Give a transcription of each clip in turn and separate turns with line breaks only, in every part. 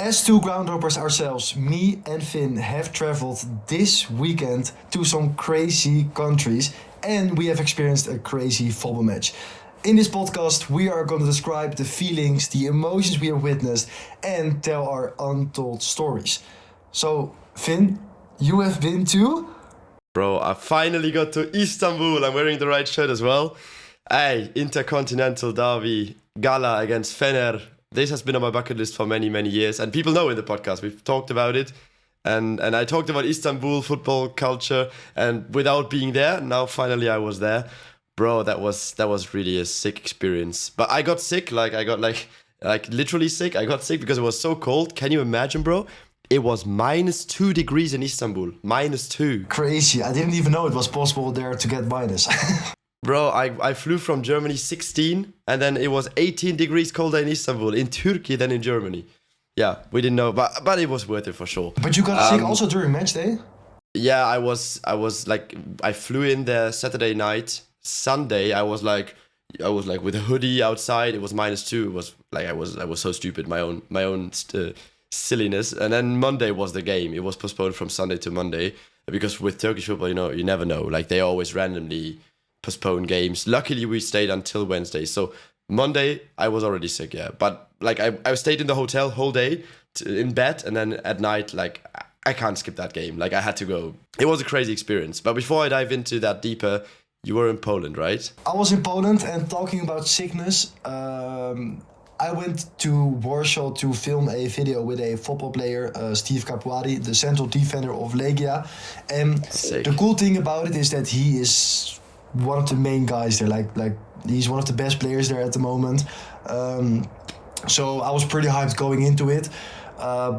As two groundhoppers ourselves, me and Finn have traveled this weekend to some crazy countries and we have experienced a crazy football match. In this podcast, we are going to describe the feelings, the emotions we have witnessed and tell our untold stories. So, Finn, you have been to?
Bro, I finally got to Istanbul. I'm wearing the right shirt as well. Hey, Intercontinental Derby, Gala against Fener. This has been on my bucket list for many, many years. And people know in the podcast, we've talked about it. And I talked about Istanbul football culture. And without being there, now finally I was there. Bro, that was really a sick experience. But I got sick, like literally sick. I got sick because it was so cold. Can you imagine, bro? It was -2 degrees in Istanbul. -2.
Crazy. I didn't even know it was possible there to get minus.
Bro, I flew from Germany 16 and then it was 18 degrees colder in Istanbul, in Turkey than in Germany. Yeah, we didn't know, but it was worth it for sure.
But you got sick also during match day?
Yeah, I flew in there Saturday night. Sunday, I was like with a hoodie outside. It was -2. It was like I was so stupid. My own silliness. And then Monday was the game. It was postponed from Sunday to Monday because with Turkish football, you never know. Like they always randomly postpone games. Luckily, we stayed until Wednesday. So Monday, I was already sick. Yeah, but like I stayed in the hotel whole day in bed, and then at night, like I can't skip that game. Like I had to go. It was a crazy experience. But before I dive into that deeper. You were in Poland, right?
I was in Poland, and talking about sickness, I went to Warsaw to film a video with a football player, Steve Capuari, the central defender of Legia. And
Sick.
The cool thing about it is that he is one of the main guys there. Like he's one of the best players there at the moment. So I was pretty hyped going into it.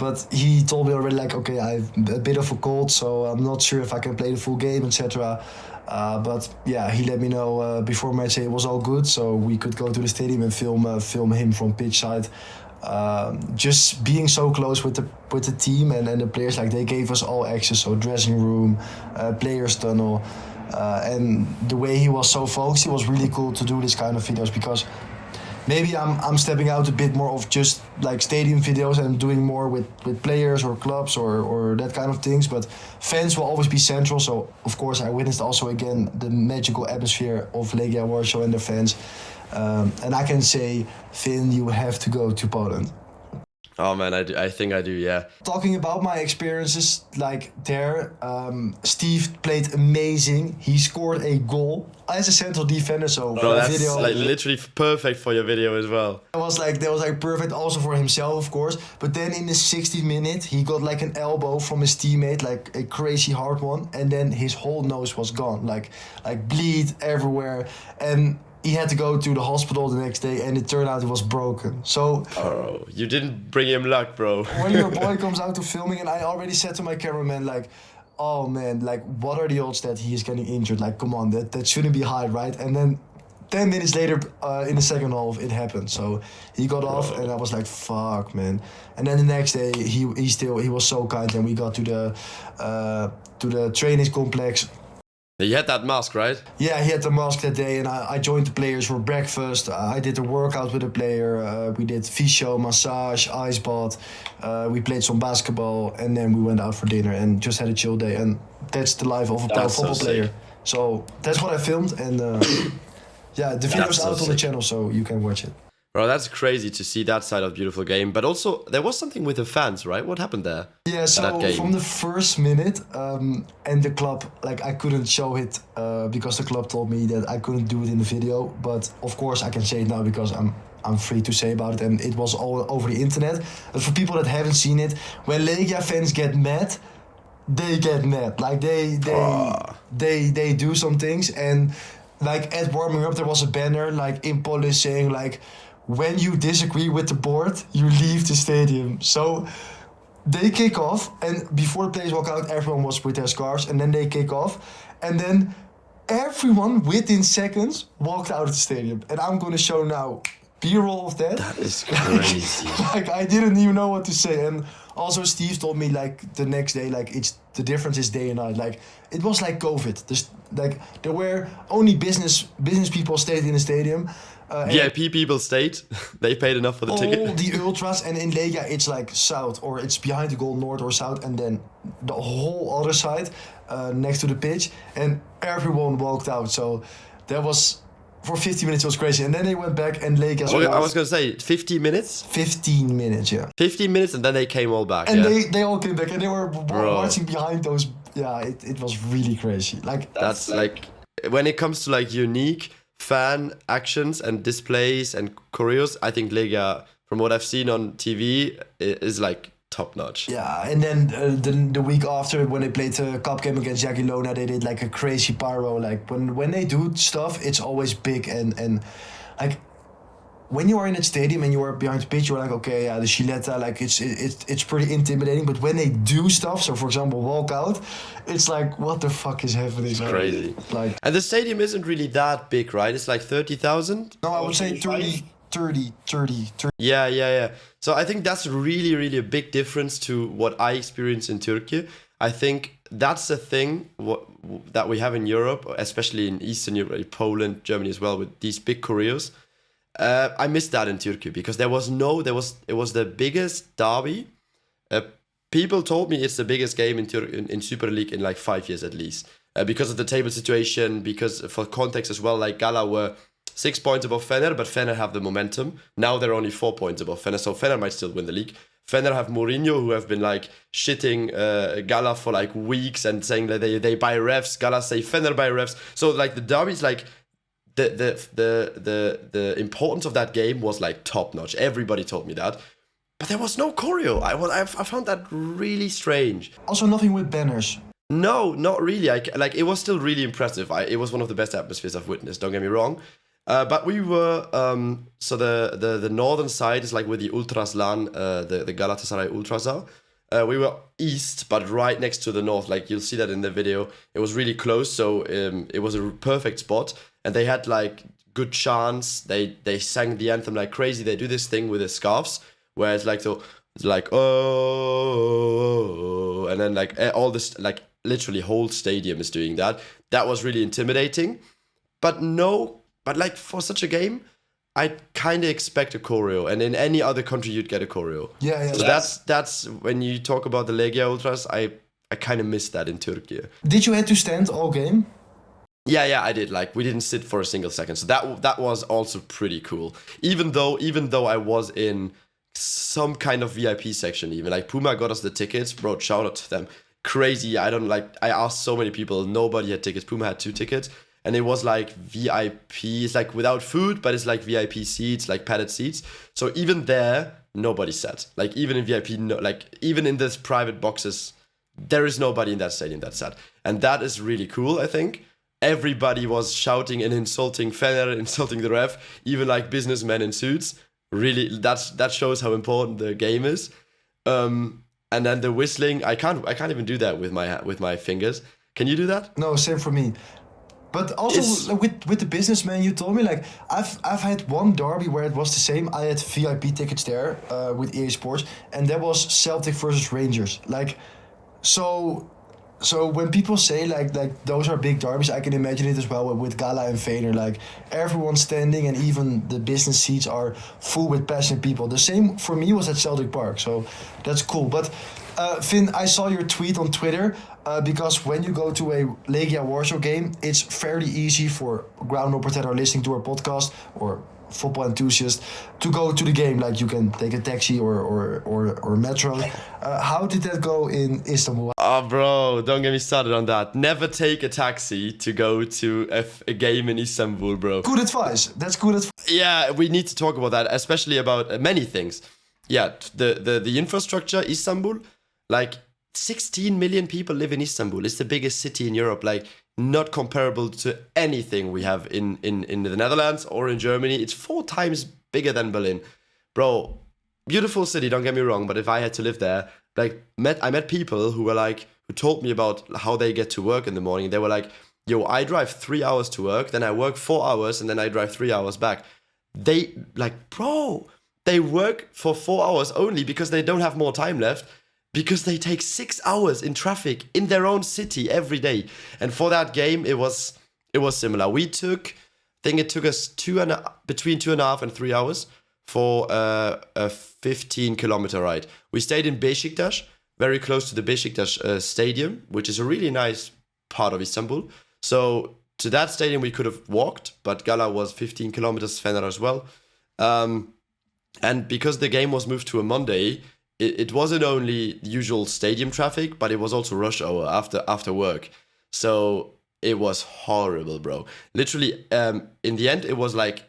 But he told me already, like, okay, I have a bit of a cold, so I'm not sure if I can play the full game, etc. But yeah, he let me know before match day it was all good, so we could go to the stadium and film him from pitch side. Just being so close with the team and the players, like they gave us all access, so dressing room, players tunnel, and the way he was so focused, it was really cool to do this kind of videos because. Maybe I'm stepping out a bit more of just like stadium videos and doing more with players or clubs or that kind of things. But fans will always be central. So, of course, I witnessed also again the magical atmosphere of Legia Warsaw and their fans. And I can say, Finn, you have to go to Poland.
Oh man, I think I do, yeah.
Talking about my experiences, like there, Steve played amazing. He scored a goal as a central defender, so
Bro,
for a
that's
video,
like literally perfect for your video as well.
that was like perfect also for himself, of course. But then in the 60th minute, he got like an elbow from his teammate, like a crazy hard one, and then his whole nose was gone, like bleed everywhere, and he had to go to the hospital the next day, and it turned out it was broken. So,
Oh, you didn't bring him luck, bro.
when your boy comes out to filming, and I already said to my cameraman, like, oh man, like, what are the odds that he is getting injured? Like, come on, that shouldn't be high, right? And then 10 minutes later, in the second half, it happened. So he got off, and I was like, fuck, man. And then the next day, he was so kind, and we got to the training complex.
You had that mask, right?
Yeah, he had the mask that day, and I joined the players for breakfast. I did a workout with the player. We did physio, massage, ice bath. We played some basketball, and then we went out for dinner and just had a chill day. And that's the life of a pro
That's so
football player.
sick.
So that's what I filmed, and yeah, the video's
That's so
out on the
sick.
channel, so you can watch it.
Bro, that's crazy to see that side of the beautiful game. But also, there was something with the fans, right? What happened there?
Yeah, so
that game?
from the first minute, and the club, like I couldn't show it because the club told me that I couldn't do it in the video. But of course I can say it now because I'm free to say about it, and it was all over the internet. But for people that haven't seen it, when Legia fans get mad, they get mad. Like they do some things, and like at warming up there was a banner like in Polish saying like, when you disagree with the board, you leave the stadium. So they kick off, and before the players walk out, everyone was with their scarves, and then they kick off, and then everyone within seconds walked out of the stadium. And I'm gonna show now B-roll of that.
That is crazy.
Like I didn't even know what to say. And also Steve told me like the next day, like the difference is day and night. Like it was like COVID. Like there were only business people stayed in the stadium.
VIP people stayed. They paid enough for the
all
ticket.
the ultras, and in Legia it's like south, or it's behind the goal, north or south, and then the whole other side next to the pitch, and everyone walked out. So that was, for 50 minutes it was crazy, and then they went back and Legia.
I was gonna say 50 minutes.
15 minutes, yeah.
15 minutes, and then they came all back.
And
yeah.
they all came back, and they were watching behind those. Yeah, it was really crazy. Like
that's like when it comes to like unique fan actions and displays and choreos, I think Legia, from what I've seen on TV, is like top notch.
Yeah, and then the week after, when they played the cup game against Jagiellona, they did like a crazy pyro. Like when they do stuff, it's always big, and like when you are in a stadium and you are behind the pitch, you're like, okay, yeah, the Giletta, like it's pretty intimidating. But when they do stuff, so for example, walk out, it's like, what the fuck is happening?
It's crazy.
Like,
and the stadium isn't really that big, right? It's like 30,000.
No, I would say 30.
Yeah. So I think that's really, really a big difference to what I experienced in Turkey. I think that's the thing that we have in Europe, especially in Eastern Europe, Poland, Germany as well, with these big choreos. I missed that in Turkey because it was the biggest derby. People told me it's the biggest game in Super League in like 5 years at least, because of the table situation, because for context as well, like Gala were 6 points above Fener, but Fener have the momentum. Now they're only 4 points above Fener, so Fener might still win the league. Fener have Mourinho, who have been like shitting Gala for like weeks and saying that they buy refs. Gala say Fener buy refs. So like the derby is like the importance of that game was like top notch. Everybody told me that, but there was no choreo. I found that really strange.
Also, nothing with banners.
No, not really. Like it was still really impressive. It was one of the best atmospheres I've witnessed. Don't get me wrong. But we were so the northern side is like with the Ultraslan, the Galatasaray Ultrasal. We were east, but right next to the north. Like you'll see that in the video. It was really close, so it was a perfect spot. And they had like good chants. They sang the anthem like crazy. They do this thing with the scarves, where it's like oh, and then like all this, like literally whole stadium is doing that. That was really intimidating, but like for such a game, I kind of expect a choreo, and in any other country you'd get a choreo.
Yeah.
So that's when you talk about the Legia Ultras, I kind of missed that in Turkey.
Did you have to stand all game?
Yeah, I did. Like we didn't sit for a single second, so that was also pretty cool. Even though I was in some kind of VIP section, even like Puma got us the tickets, bro. Shout out to them. Crazy. I asked so many people, nobody had tickets. Puma had 2 tickets. And it was like VIP, it's like without food, but it's like VIP seats, like padded seats. So even there, nobody sat. Like even in VIP, even in this private boxes, there is nobody in that stadium that sat. And that is really cool, I think. Everybody was shouting and insulting Fener, insulting the ref, even like businessmen in suits. Really, that shows how important the game is. And then the whistling, I can't even do that with my fingers. Can you do that?
No, same for me. But also with the businessman, you told me, like I've had one derby where it was the same. I had VIP tickets there with EA Sports, and that was Celtic versus Rangers. Like, so when people say like those are big derbies, I can imagine it as well with Gala and Fener. Like everyone's standing, and even the business seats are full with passionate people. The same for me was at Celtic Park, so that's cool. But Finn, I saw your tweet on Twitter. Because when you go to a Legia Warsaw game, it's fairly easy for ground operators that are listening to our podcast or football enthusiasts to go to the game. Like you can take a taxi or metro. How did that go in Istanbul?
Oh, bro, don't get me started on that. Never take a taxi to go to a game in Istanbul, bro.
Good advice. That's good advice.
Yeah, we need to talk about that, especially about many things. Yeah, the infrastructure, Istanbul, like 16 million people live in Istanbul. It's the biggest city in Europe, like not comparable to anything we have in the Netherlands or in Germany. It's 4 times bigger than Berlin. Bro, beautiful city, don't get me wrong, but if I had to live there, like I met people who told me about how they get to work in the morning. They were like, yo, I drive 3 hours to work, then I work 4 hours, and then I drive 3 hours back. They work for 4 hours only because they don't have more time left. Because they take 6 hours in traffic in their own city every day. And for that game, it was similar. I think it took us between 2.5 and 3 hours for a 15-kilometer ride. We stayed in Beşiktaş, very close to the Beşiktaş stadium, which is a really nice part of Istanbul. So to that stadium we could have walked, but Gala was 15 kilometers, Fener as well. And because the game was moved to a Monday, it wasn't only usual stadium traffic, but it was also rush hour after work. So it was horrible, bro. Literally, in the end, it was like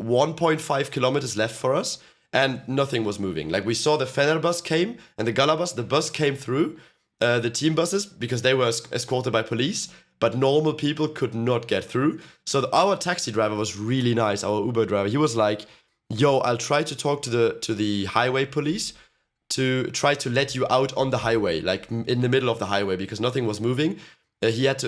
1.5 kilometers left for us, and nothing was moving. Like, we saw the Fener bus came, and the Gala bus, the bus came through, the team buses, because they were escorted by police, but normal people could not get through. So our taxi driver was really nice, our Uber driver. He was like, yo, I'll try to talk to the highway police to try to let you out on the highway, like in the middle of the highway, because nothing was moving. He asked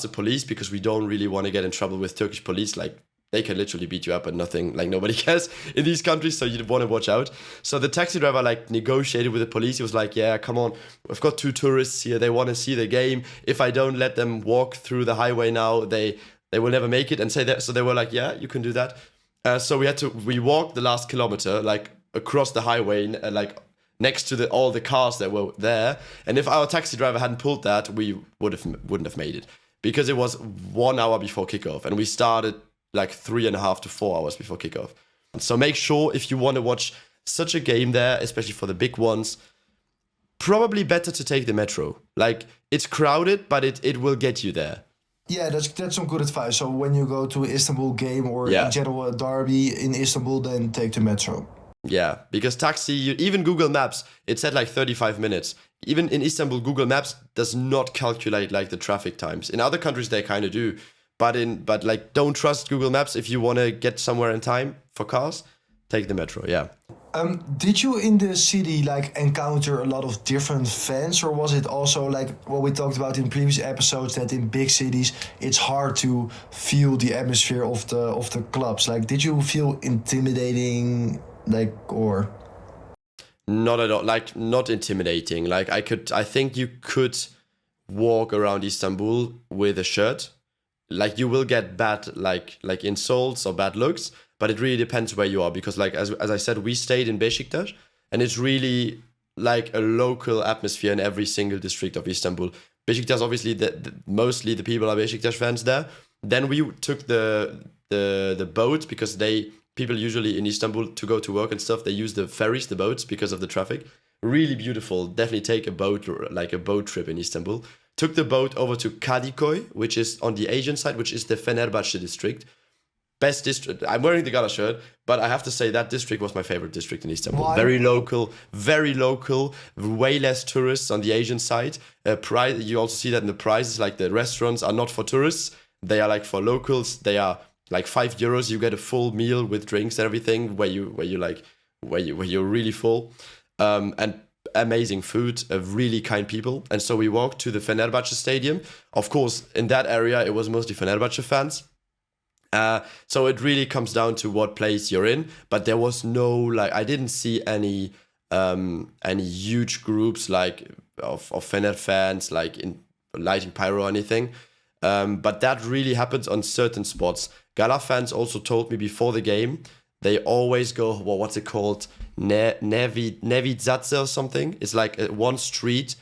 the police, because we don't really want to get in trouble with Turkish police. Like, they can literally beat you up and nothing, like nobody cares in these countries, so you want to watch out. So the taxi driver like negotiated with the police. He was like, yeah, come on, we've got 2 tourists here, they want to see the game. If I don't let them walk through the highway now, they will never make it, and say that. So they were like, yeah, you can do that. So we walked the last kilometer, like across the highway, like next to all the cars that were there. And if our taxi driver hadn't pulled that, we wouldn't have made it, because it was 1 hour before kickoff, and we started like 3.5 to 4 hours before kickoff. So make sure, if you want to watch such a game there, especially for the big ones, probably better to take the metro. Like, it's crowded, but it will get you there.
Yeah, that's some good advice. So when you go to an Istanbul game, or in general a derby in Istanbul, then take the metro.
Yeah, because taxi, even Google Maps, it said like 35 minutes. Even in Istanbul, Google Maps does not calculate like the traffic times. In other countries, they kind of do. But like, don't trust Google Maps if you want to get somewhere in time for cars. Take the metro, yeah.
Did you in the city like encounter a lot of different fans, or was it also like what we talked about in previous episodes, that in big cities it's hard to feel the atmosphere of the clubs? Like, did you feel intimidating, like, or?
Not at all. Like, not intimidating. Like, I think you could walk around Istanbul with a shirt. Like, you will get bad like insults or bad looks, but it really depends where you are, because like as I said, we stayed in Beşiktaş, and it's really like a local atmosphere in every single district of Istanbul. Beşiktaş, obviously, mostly the people are Beşiktaş fans there. Then we took the boat, because people usually in Istanbul, to go to work and stuff, they use the ferries, the boats, because of the traffic. Really beautiful. Definitely take a boat trip in Istanbul. Took the boat over to Kadıköy, which is on the Asian side, which is the Fenerbahçe district. Best district. I'm wearing the Gala shirt, but I have to say that district was my favorite district in Istanbul.
Why?
Very local, way less tourists on the Asian side. You also see that in the prices, like the restaurants are not for tourists. They are like for locals. They are like €5. You get a full meal with drinks and everything, where you're really full. And amazing food, really kind people. And so we walked to the Fenerbahçe stadium. Of course, in that area, it was mostly Fenerbahçe fans. So it really comes down to what place you're in. But there was I didn't see any huge groups like of Fener fans, like in lighting pyro or anything. But that really happens on certain spots. Gala fans also told me before the game, they always go, well, what's it called? Nevidzatse or something. It's like one street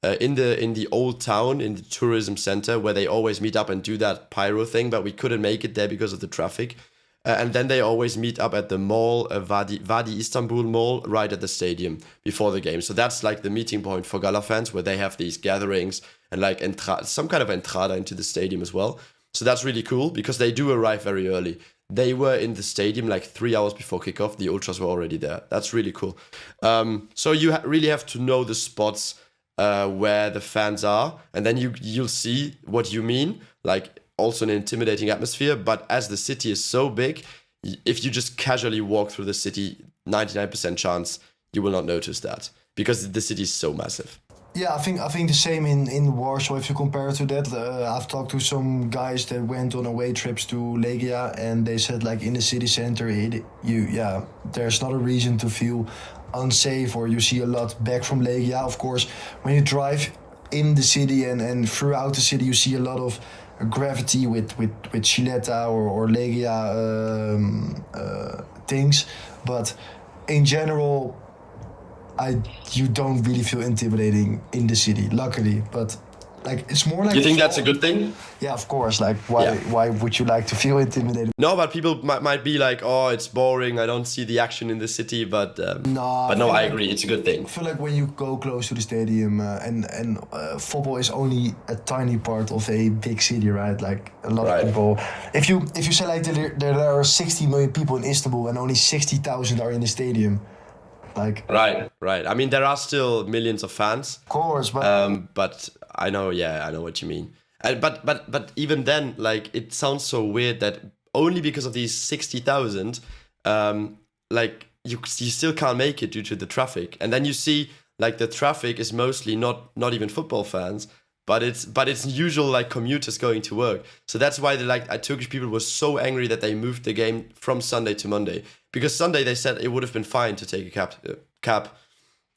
in the old town, in the tourism center, where they always meet up and do that pyro thing, but we couldn't make it there because of the traffic. And then they always meet up at the mall, Vadi Istanbul Mall, right at the stadium before the game. So that's like the meeting point for Gala fans, where they have these gatherings and like some kind of entrada into the stadium as well. So that's really cool, because they do arrive very early. They were in the stadium like 3 hours before kickoff. The ultras were already there. That's really cool. So you really have to know the spots where the fans are, and then you'll see what you mean. Like, also an intimidating atmosphere, but as the city is so big, if you just casually walk through the city, 99% chance you will not notice that, because the city is so massive.
Yeah, I think the same in Warsaw. If you compare to that, I've talked to some guys that went on away trips to Legia, and they said like in the city center, there's not a reason to feel unsafe, or you see a lot back from Legia. Of course, when you drive in the city and throughout the city, you see a lot of gravity with Chileta or Legia things, but in general, you don't really feel intimidating in the city, luckily. But like it's more like
You think that's a good thing?
Yeah, of course. Like why would you like to feel intimidated?
No, but people might be like, oh, it's boring. I don't see the action in the city. But I agree. It's a good thing.
I feel like when you go close to the stadium and football is only a tiny part of a big city, right? Like a lot of people. If you say like there are 60 million people in Istanbul and only 60,000 are in the stadium. Like
Right. I mean, there are still millions of fans.
Of course,
but I know what you mean. But even then, like it sounds so weird that only because of these 60,000, like you still can't make it due to the traffic. And then you see like the traffic is mostly not even football fans, but it's usual like commuters going to work. So that's why Turkish people were so angry that they moved the game from Sunday to Monday. Because Sunday they said it would have been fine to take a cab.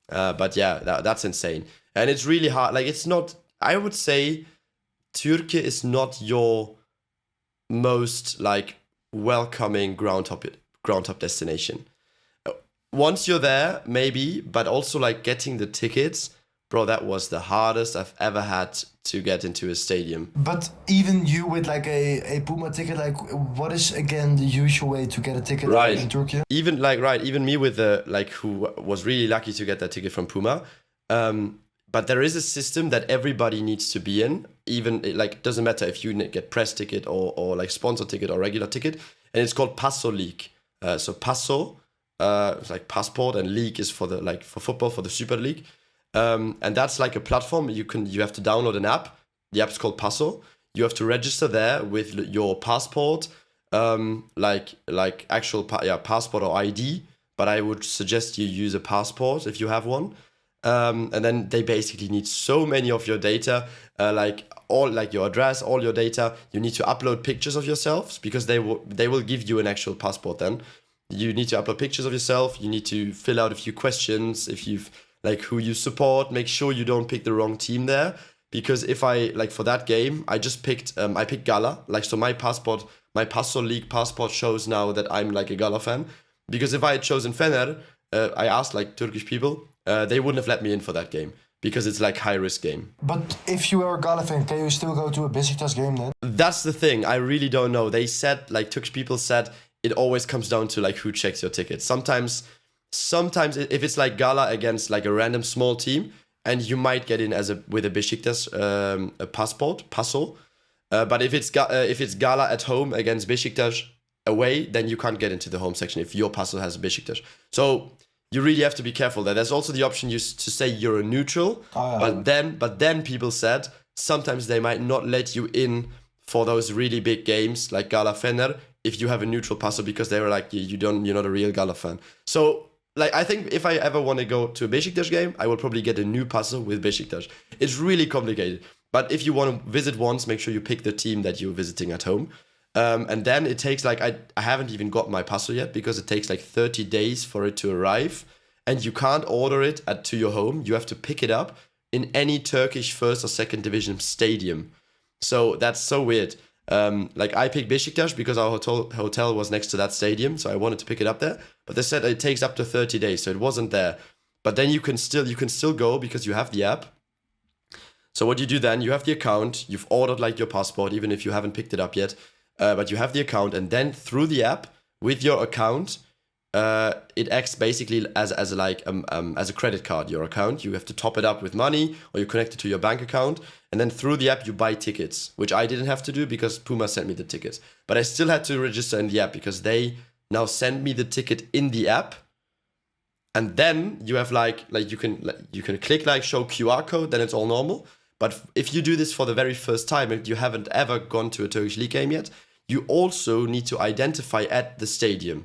But yeah, that's insane. And it's really hard. Like it's not, I would say Türkiye is not your most like welcoming ground top destination. Once you're there, maybe, but also like getting the tickets, bro, that was the hardest I've ever had to get into a stadium.
But even you with like a Puma ticket, like what is again the usual way to get a ticket in Turkey?
Even me with who was really lucky to get that ticket from Puma. But there is a system that everybody needs to be in. Even like it doesn't matter if you get press ticket or like sponsor ticket or regular ticket, and it's called Passo League. So Passo, it's like passport, and league is for football, for the Super League. And that's like a platform you have to download an app. The app's called Passo. You have to register there with your passport, actual passport or ID. But I would suggest you use a passport if you have one. And then they basically need so many of your data, your address, all your data. You need to upload pictures of yourselves because they will give you an actual passport. Then you need to upload pictures of yourself. You need to fill out a few questions. If you've like who you support, make sure you don't pick the wrong team there. Because if for that game, I just picked Gala. Like, so my Passo League passport shows now that I'm like a Gala fan. Because if I had chosen Fener, I asked like Turkish people, they wouldn't have let me in for that game. Because it's like high risk game.
But if you are a Gala fan, can you still go to a Besiktas game then?
That's the thing. I really don't know. They said, like Turkish people said, it always comes down to like who checks your ticket. Sometimes if it's like Gala against like a random small team, and you might get in with a Besiktas a passport, Passo. But if it's Gala at home against Besiktas away, then you can't get into the home section if your Passo has a Besiktas. So you really have to be careful there. There's also the option to say you're a neutral, but then people said sometimes they might not let you in for those really big games like Gala Fener if you have a neutral Passo, because they were like you're not a real Gala fan. So like I think if I ever want to go to a Besiktas game, I will probably get a new Passo with Besiktas. It's really complicated. But if you want to visit once, make sure you pick the team that you're visiting at home. And then it takes like, I haven't even got my Passo yet because it takes like 30 days for it to arrive. And you can't order it to your home. You have to pick it up in any Turkish first or second division stadium. So that's so weird. Like I picked Besiktas because our hotel was next to that stadium. So I wanted to pick it up there. But they said it takes up to 30 days. So it wasn't there. But then you can still go because you have the app. So what you do then, you have the account, you've ordered like your passport, even if you haven't picked it up yet, but you have the account, and then through the app with your account, it acts basically as a credit card. Your account, you have to top it up with money, or you connect it to your bank account, and then through the app you buy tickets, which I didn't have to do because Puma sent me the tickets, but I still had to register in the app because they now send me the ticket in the app. And then you have like you can click like show QR code, then it's all normal. But if you do this for the very first time and you haven't ever gone to a Turkish league game yet, you also need to identify at the stadium.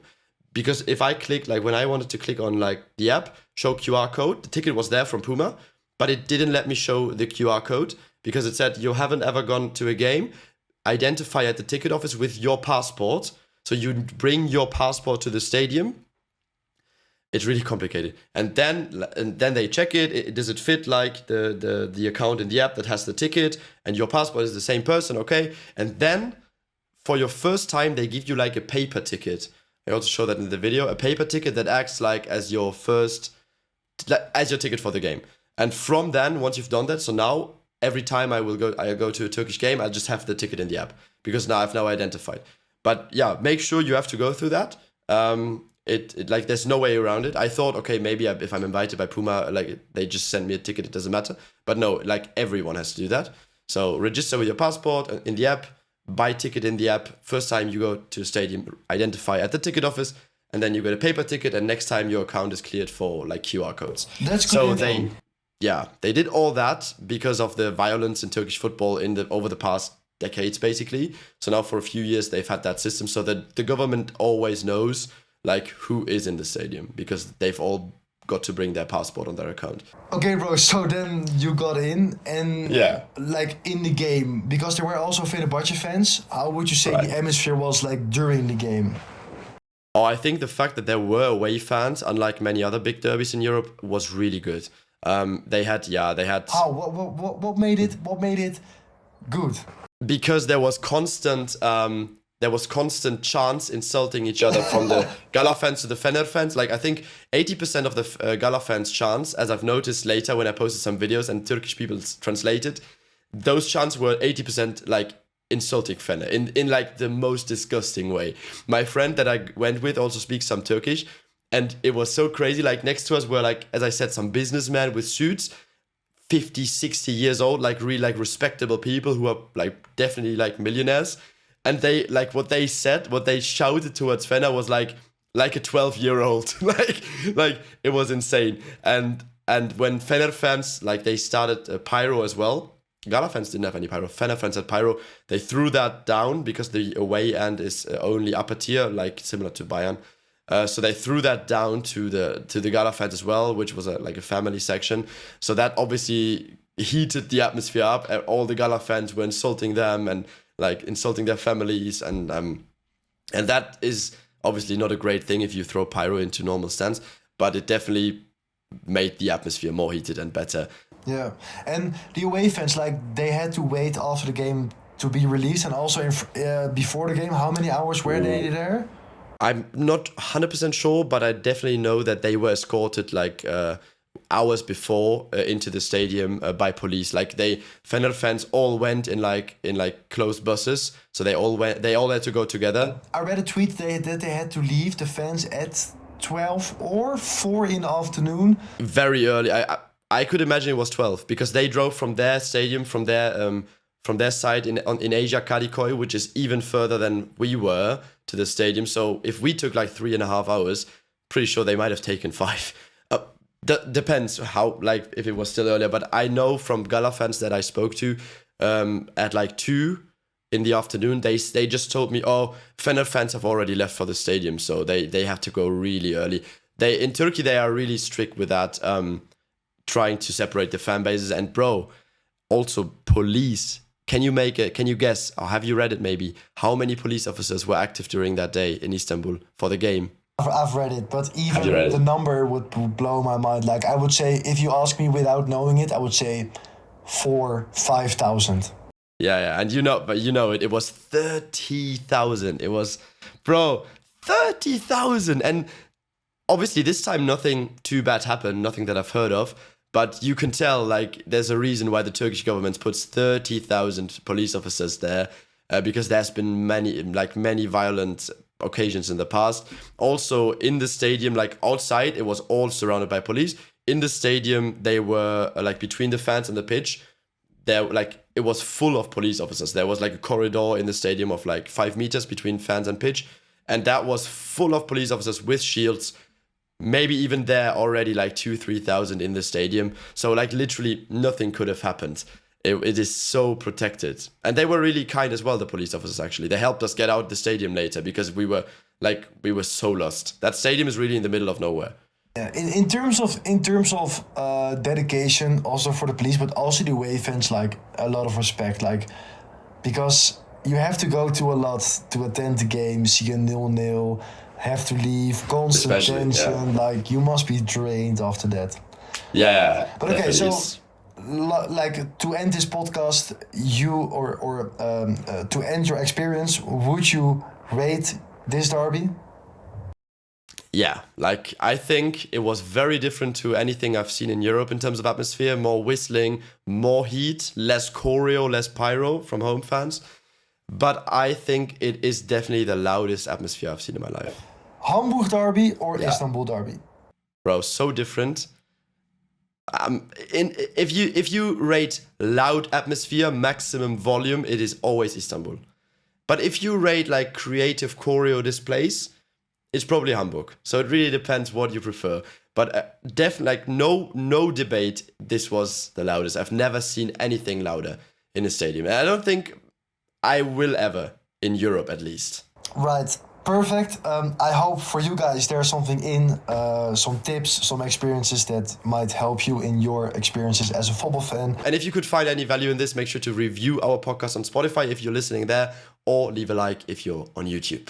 Because if I click, like when I wanted to click on like the app, show QR code, the ticket was there from Puma, but it didn't let me show the QR code because it said you haven't ever gone to a game, identify at the ticket office with your passport. So you bring your passport to the stadium. It's really complicated. And then they check it. Does it fit like the account in the app that has the ticket, and your passport is the same person, okay? And then for your first time, they give you like a paper ticket. I also show that in the video, a paper ticket that acts like as your ticket for the game. And from then, once you've done that, so now every time I go to a Turkish game, I'll just have the ticket in the app because now I've identified. But yeah, make sure you have to go through that. It like there's no way around it. I thought, okay, maybe if I'm invited by Puma, like they just send me a ticket, it doesn't matter. But no, like everyone has to do that. So register with your passport in the app, buy ticket in the app. First time you go to a stadium, identify at the ticket office, and then you get a paper ticket. And next time your account is cleared for like QR codes.
That's good.
So they did all that because of the violence in Turkish football over the past decades, basically. So now for a few years they've had that system so that the government always knows like who is in the stadium because they've all got to bring their passport on their account.
Okay, bro, so then you got in and like in the game, because there were also Fenerbahce fans, how would you say the atmosphere was like during the game?
Oh, I think the fact that there were away fans, unlike many other big derbies in Europe, was really good. They had
How? What made it good?
Because there was constant chants insulting each other from the Gala fans to the Fener fans. Like I think 80% of the Gala fans chants, as I've noticed later when I posted some videos and Turkish people translated, those chants were 80% like insulting Fener in like the most disgusting way. My friend that I went with also speaks some Turkish, and it was so crazy. Like next to us were like, as I said, some businessmen with suits, 50, 60 years old, like really like respectable people who are like definitely like millionaires. And they like what they shouted towards Fener was like a 12-year-old. like it was insane. And when Fener fans like they started pyro as well. Gala fans didn't have any pyro. Fener fans had pyro. They threw that down because the away end is only upper tier, like similar to Bayern. So they threw that down to the Gala fans as well, which was like a family section. So that obviously heated the atmosphere up. All the Gala fans were insulting them and like insulting their families, and that is obviously not a great thing if you throw pyro into normal stands, but it definitely made the atmosphere more heated and better.
Yeah, and the away fans, like they had to wait after the game to be released, and also before the game. How many hours were they there?
I'm not 100% sure, but I definitely know that they were escorted like hours before into the stadium by police. Like Fener fans all went in closed buses, so they all had to go together. I
read a tweet that they had to leave the fans at 12 or 4 in the afternoon.
Very early. I could imagine it was 12 because they drove from their stadium, from their side in Asia, Kadikoy, which is even further than we were, to the stadium. So if we took like 3.5 hours, pretty sure they might have taken 5. Depends how, like if it was still earlier, but I know from Gala fans that I spoke to at like 2 in the afternoon, they just told me, oh, Fener fans have already left for the stadium, so they have to go really early. In Turkey they are really strict with that, trying to separate the fan bases. And bro, also police. Can you guess, or have you read it maybe, how many police officers were active during that day in Istanbul for the game?
I've read it, but even the number would blow my mind. Like I would say, if you ask me without knowing it, I would say 4,000-5,000.
Yeah, and it was 30,000. It was, bro, 30,000. And obviously this time nothing too bad happened, nothing that I've heard of. But you can tell, like, there's a reason why the Turkish government puts 30,000 police officers there, because there's been many violent occasions in the past. Also, in the stadium, like outside, it was all surrounded by police. In the stadium, they were like between the fans and the pitch. It was full of police officers. There was like a corridor in the stadium of like 5 meters between fans and pitch, and that was full of police officers with shields. Maybe even there already like 2,000-3,000 in the stadium. So like literally nothing could have happened. It is so protected. And they were really kind as well, the police officers actually. They helped us get out the stadium later because we were so lost. That stadium is really in the middle of nowhere.
Yeah, in terms of dedication also for the police, but also the away fans, like a lot of respect, like because you have to go to a lot to attend the game, see a 0-0. have to leave, constant
Especially,
tension. Like you must be drained after that.
Yeah.
But okay,
definitely
so
is.
like to end this podcast, you or to end your experience, would you rate this derby?
Yeah, like I think it was very different to anything I've seen in Europe in terms of atmosphere. More whistling, more heat, less choreo, less pyro from home fans. But I think it is definitely the loudest atmosphere I've seen in my life.
Hamburg derby or
Yeah.
Istanbul derby?
Bro, so different. If you rate loud atmosphere, maximum volume, it is always Istanbul. But if you rate like creative choreo displays, it's probably Hamburg. So it really depends what you prefer. But definitely, like no debate, this was the loudest. I've never seen anything louder in a stadium, and I don't think I will ever in Europe, at least.
Right. Perfect. I hope for you guys there's something in, some tips, some experiences that might help you in your experiences as a football fan.
And if you could find any value in this, make sure to review our podcast on Spotify if you're listening there, or leave a like if you're on YouTube.